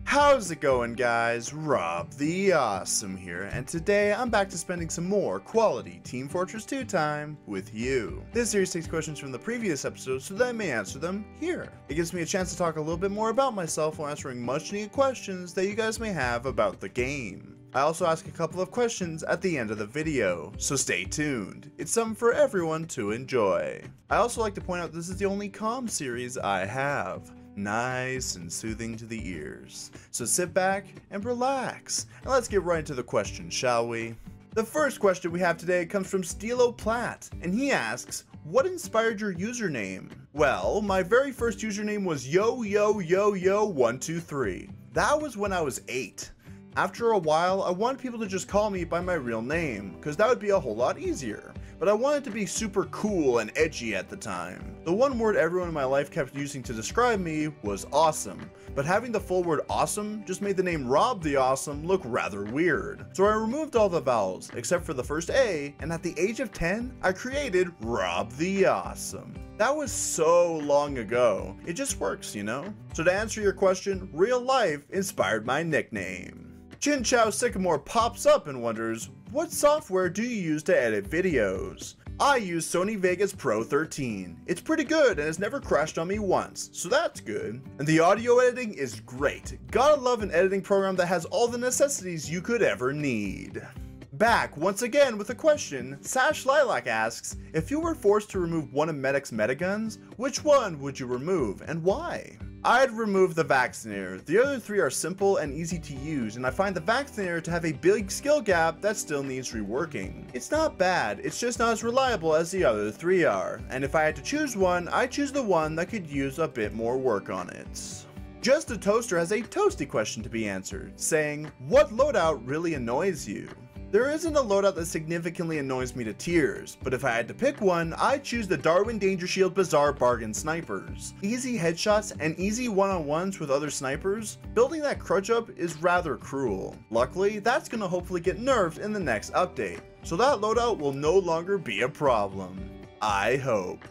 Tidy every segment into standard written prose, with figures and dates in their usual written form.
How's it going, guys? Rob the Awesome here, and today I'm back to spending some more quality Team Fortress 2 time with you. This series takes questions from the previous episodes so that I may answer them here. It gives me a chance to talk a little bit more about myself while answering much needed questions that you guys may have about the game. I also ask a couple of questions at the end of the video, so stay tuned. It's something for everyone to enjoy. I also like to point out this is the only calm series I have. Nice and soothing to the ears. So sit back and relax, and let's get right into the questions, shall we? The first question we have today comes from Stilo Platt, and he asks, what inspired your username? Well, my very first username was yo123. That was when I was 8. After a while, I wanted people to just call me by my real name, because that would be a whole lot easier. But I wanted to be super cool and edgy at the time. The one word everyone in my life kept using to describe me was awesome, but having the full word awesome just made the name Rob the Awesome look rather weird. So I removed all the vowels, except for the first A, and at the age of 10, I created Rob the Awesome. That was so long ago, it just works, you know? So to answer your question, real life inspired my nickname. Chin Chow Sycamore pops up and wonders, what software do you use to edit videos? I use Sony Vegas Pro 13. It's pretty good and has never crashed on me once, so that's good. And the audio editing is great. Gotta love an editing program that has all the necessities you could ever need. Back once again with a question, Sash Lilac asks, if you were forced to remove one of Medic's metaguns, which one would you remove and why? I'd remove the Vaccinator. The other three are simple and easy to use, and I find the Vaccinator to have a big skill gap that still needs reworking. It's not bad, it's just not as reliable as the other three are, and if I had to choose one, I'd choose the one that could use a bit more work on it. Just a Toaster has a toasty question to be answered, saying, what loadout really annoys you? There isn't a loadout that significantly annoys me to tears, but if I had to pick one, I'd choose the Darwin Danger Shield Bazaar Bargain Snipers. Easy headshots and easy one-on-ones with other snipers, building that crutch up is rather cruel. Luckily, that's gonna hopefully get nerfed in the next update, so that loadout will no longer be a problem. I hope.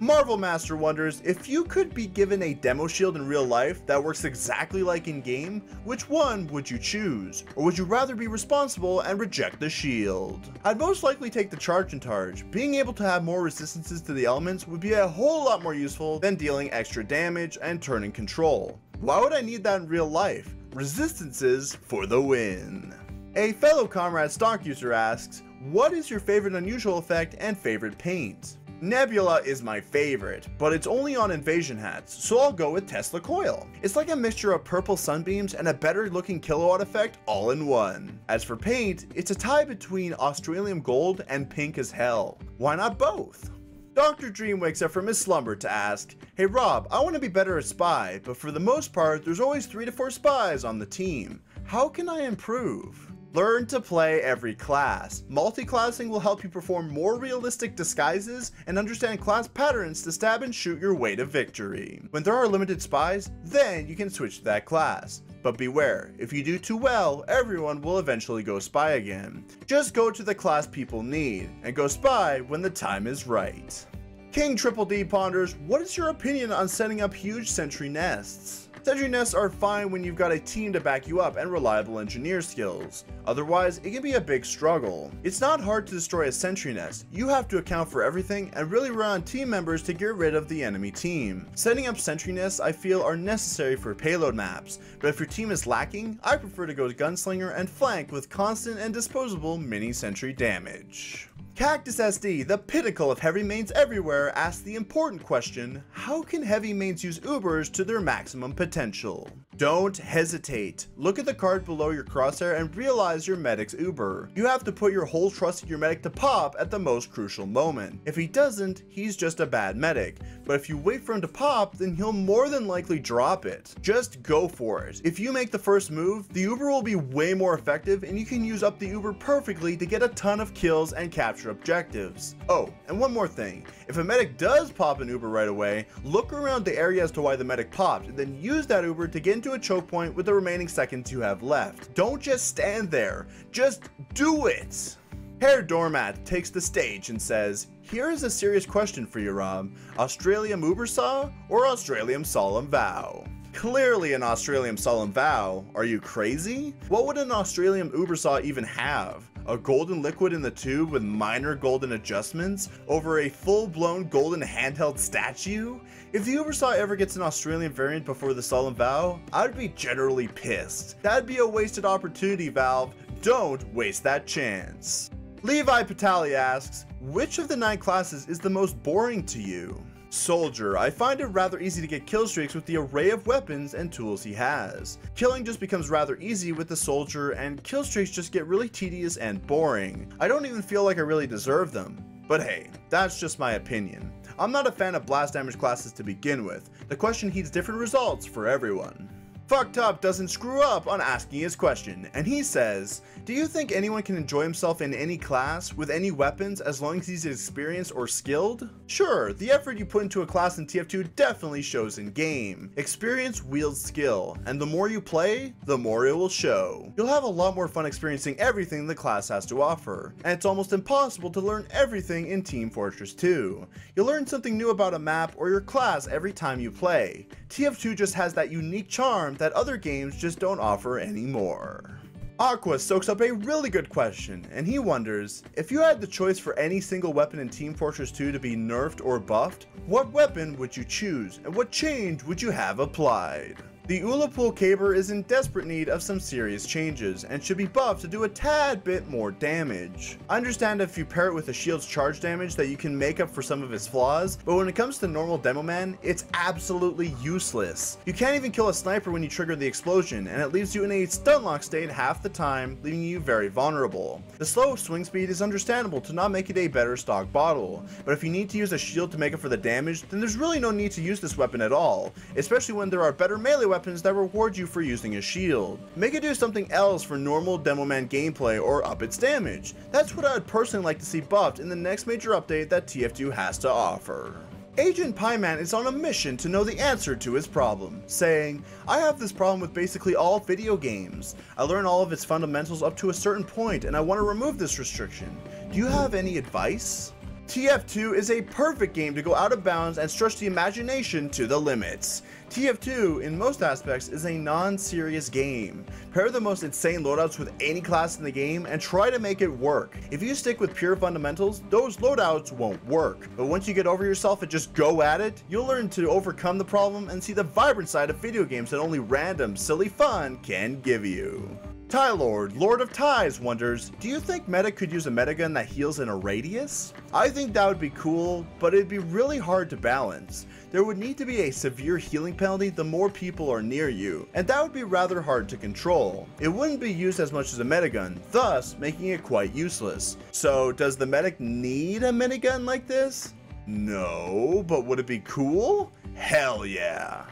Marvel Master wonders, if you could be given a demo shield in real life that works exactly like in game, which one would you choose? Or would you rather be responsible and reject the shield? I'd most likely take the Charge and Targe. Being able to have more resistances to the elements would be a whole lot more useful than dealing extra damage and turning control. Why would I need that in real life? Resistances for the win. A fellow Comrade stock user asks, what is your favorite unusual effect and favorite paint? Nebula is my favorite, but it's only on invasion hats, so I'll go with Tesla Coil. It's like a mixture of purple sunbeams and a better looking kilowatt effect all in one. As for paint, it's a tie between Australium Gold and Pink as Hell. Why not both? Dr. Dream wakes up from his slumber to ask, hey Rob, I want to be better at Spy, but for the most part there's always 3 to 4 spies on the team. How can I improve? Learn to play every class. Multi-classing will help you perform more realistic disguises and understand class patterns to stab and shoot your way to victory. When there are limited spies, then you can switch to that class. But beware, if you do too well, everyone will eventually go spy again. Just go to the class people need, and go spy when the time is right. King Triple D ponders, what is your opinion on setting up huge sentry nests? Sentry nests are fine when you've got a team to back you up and reliable engineer skills. Otherwise, it can be a big struggle. It's not hard to destroy a sentry nest. You have to account for everything and really rely on team members to get rid of the enemy team. Setting up sentry nests I feel are necessary for payload maps, but if your team is lacking, I prefer to go gunslinger and flank with constant and disposable mini sentry damage. Cactus SD, the pinnacle of heavy mains everywhere, asks the important question, how can heavy mains use Ubers to their maximum potential? Don't hesitate. Look at the card below your crosshair and realize your medic's Uber. You have to put your whole trust in your medic to pop at the most crucial moment. If he doesn't, he's just a bad medic. But if you wait for him to pop, then he'll more than likely drop it. Just go for it. If you make the first move, the Uber will be way more effective and you can use up the Uber perfectly to get a ton of kills and capture objectives. Oh, and one more thing. If a medic does pop an Uber right away, look around the area as to why the medic popped and then use that Uber to get into a choke point with the remaining seconds you have left. Don't just stand there, just do it! Herr Doormat takes the stage and says, here is a serious question for you, Rob. Australium Ubersaw or Australium Solemn Vow? Clearly an Australium solemn vow. Are you crazy? What would an Australium Ubersaw even have? A golden liquid in the tube with minor golden adjustments over a full-blown golden handheld statue? If the Ubersaw ever gets an Australian variant before the solemn vow, I'd be generally pissed. That'd be a wasted opportunity, Valve. Don't waste that chance. Levi Patali asks, which of the 9 classes is the most boring to you? Soldier. I find it rather easy to get kill streaks with the array of weapons and tools he has. Killing just becomes rather easy with the soldier, and kill streaks just get really tedious and boring. I don't even feel like I really deserve them. But hey, that's just my opinion. I'm not a fan of blast damage classes to begin with. The question heeds different results for everyone. Fucked Up doesn't screw up on asking his question, and he says, do you think anyone can enjoy himself in any class with any weapons as long as he's experienced or skilled? Sure, the effort you put into a class in TF2 definitely shows in game. Experience wields skill, and the more you play, the more it will show. You'll have a lot more fun experiencing everything the class has to offer, and it's almost impossible to learn everything in Team Fortress 2. You'll learn something new about a map or your class every time you play. TF2 just has that unique charm that other games just don't offer anymore. Aqua soaks up a really good question, and he wonders, if you had the choice for any single weapon in Team Fortress 2 to be nerfed or buffed, what weapon would you choose, and what change would you have applied? The Ullapool Caber is in desperate need of some serious changes, and should be buffed to do a tad bit more damage. I understand if you pair it with a shield's charge damage that you can make up for some of its flaws, but when it comes to normal Demo Man, it's absolutely useless. You can't even kill a sniper when you trigger the explosion, and it leaves you in a stun lock state half the time, leaving you very vulnerable. The slow swing speed is understandable to not make it a better stock bottle, but if you need to use a shield to make up for the damage, then there's really no need to use this weapon at all, especially when there are better melee weapons that reward you for using a shield. Make it do something else for normal Demo Man gameplay or up its damage. That's what I would personally like to see buffed in the next major update that TF2 has to offer. Agent Pieman is on a mission to know the answer to his problem, saying, I have this problem with basically all video games. I learn all of its fundamentals up to a certain point and I want to remove this restriction. Do you have any advice? TF2 is a perfect game to go out of bounds and stretch the imagination to the limits. TF2, in most aspects, is a non-serious game. Pair the most insane loadouts with any class in the game and try to make it work. If you stick with pure fundamentals, those loadouts won't work. But once you get over yourself and just go at it, you'll learn to overcome the problem and see the vibrant side of video games that only random, silly fun can give you. Tylord, Lord of Ties, wonders, do you think meta could use a metagun that heals in a radius? I think that would be cool, but it'd be really hard to balance. There would need to be a severe healing penalty the more people are near you, and that would be rather hard to control. It wouldn't be used as much as a metagun, thus making it quite useless. So does the medic need a minigun like this? No, but would it be cool? Hell yeah.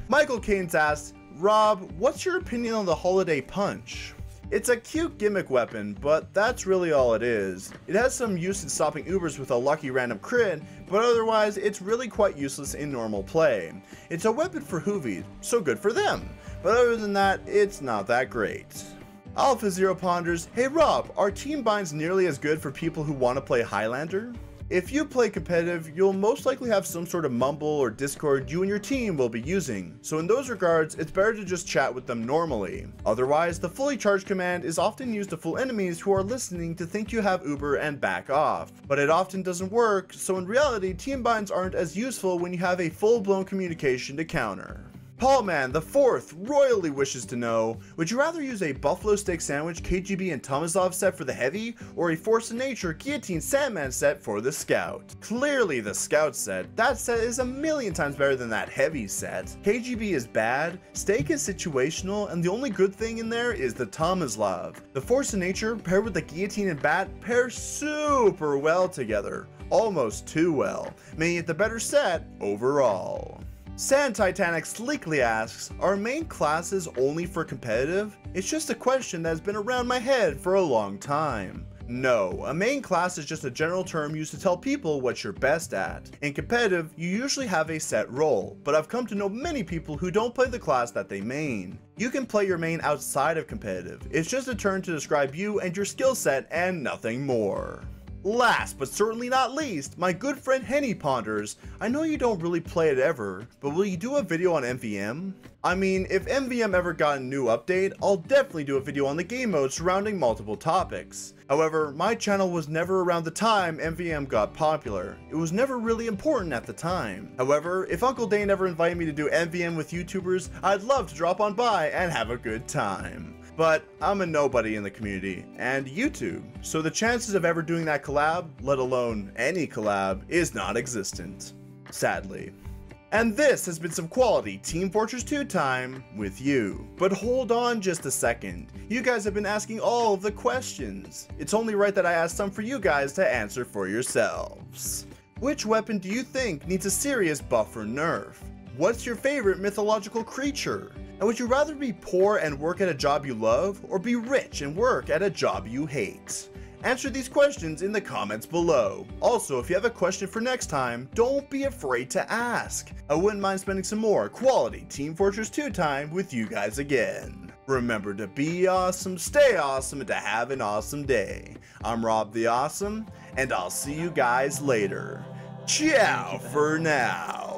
Michael Keynes asked, Rob, what's your opinion on the Holiday Punch? It's a cute gimmick weapon, but that's really all it is. It has some use in stopping Ubers with a lucky random crit, but otherwise it's really quite useless in normal play. It's a weapon for Hoovies, so good for them, but other than that, it's not that great. Alpha Zero ponders, hey Rob, are team binds nearly as good for people who want to play Highlander? If you play competitive, you'll most likely have some sort of mumble or Discord you and your team will be using, so in those regards, it's better to just chat with them normally. Otherwise, the fully charged command is often used to fool enemies who are listening to think you have Uber and back off, but it often doesn't work, so in reality, team binds aren't as useful when you have a full-blown communication to counter. Paulman the Fourth royally wishes to know, would you rather use a Buffalo Steak Sandwich KGB and Tomazov set for the Heavy, or a Force of Nature Guillotine Sandman set for the Scout? Clearly the Scout set. That set is a million times better than that Heavy set. KGB is bad, Steak is situational, and the only good thing in there is the Tomazov. The Force of Nature paired with the Guillotine and Bat pair super well together, almost too well, making it the better set overall. Sand Titanic sleekly asks, are main classes only for competitive? It's just a question that has been around my head for a long time. No, a main class is just a general term used to tell people what you're best at. In competitive, you usually have a set role, but I've come to know many people who don't play the class that they main. You can play your main outside of competitive, it's just a term to describe you and your skill set and nothing more. Last but certainly not least, my good friend Henny Ponders. I know you don't really play it ever, but will you do a video on MVM? I mean, if MVM ever got a new update, I'll definitely do a video on the game mode surrounding multiple topics. However, my channel was never around the time MVM got popular. It was never really important at the time. However, if Uncle Dane ever invited me to do MVM with YouTubers, I'd love to drop on by and have a good time. But I'm a nobody in the community, and YouTube, so the chances of ever doing that collab, let alone any collab, is non-existent. Sadly. And this has been some quality Team Fortress 2 time with you. But hold on just a second. You guys have been asking all of the questions. It's only right that I ask some for you guys to answer for yourselves. Which weapon do you think needs a serious buff or nerf? What's your favorite mythological creature? And would you rather be poor and work at a job you love, or be rich and work at a job you hate? Answer these questions in the comments below. Also, if you have a question for next time, don't be afraid to ask. I wouldn't mind spending some more quality Team Fortress 2 time with you guys again. Remember to be awesome, stay awesome, and to have an awesome day. I'm Rob the Awesome, and I'll see you guys later. Ciao for now.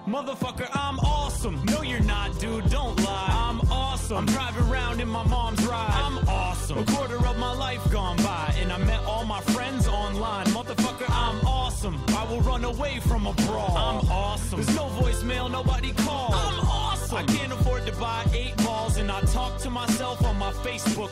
Motherfucker, I'm awesome. No, you're not, dude. Don't lie. I'm awesome. I'm driving around in my mom's ride. I'm awesome. A quarter of my life gone by, and I met all my friends online. Motherfucker, I'm awesome. I will run away from a brawl. I'm awesome. There's no voicemail, nobody calls. I'm awesome. I can't afford to buy 8 balls, and I talk to myself on my Facebook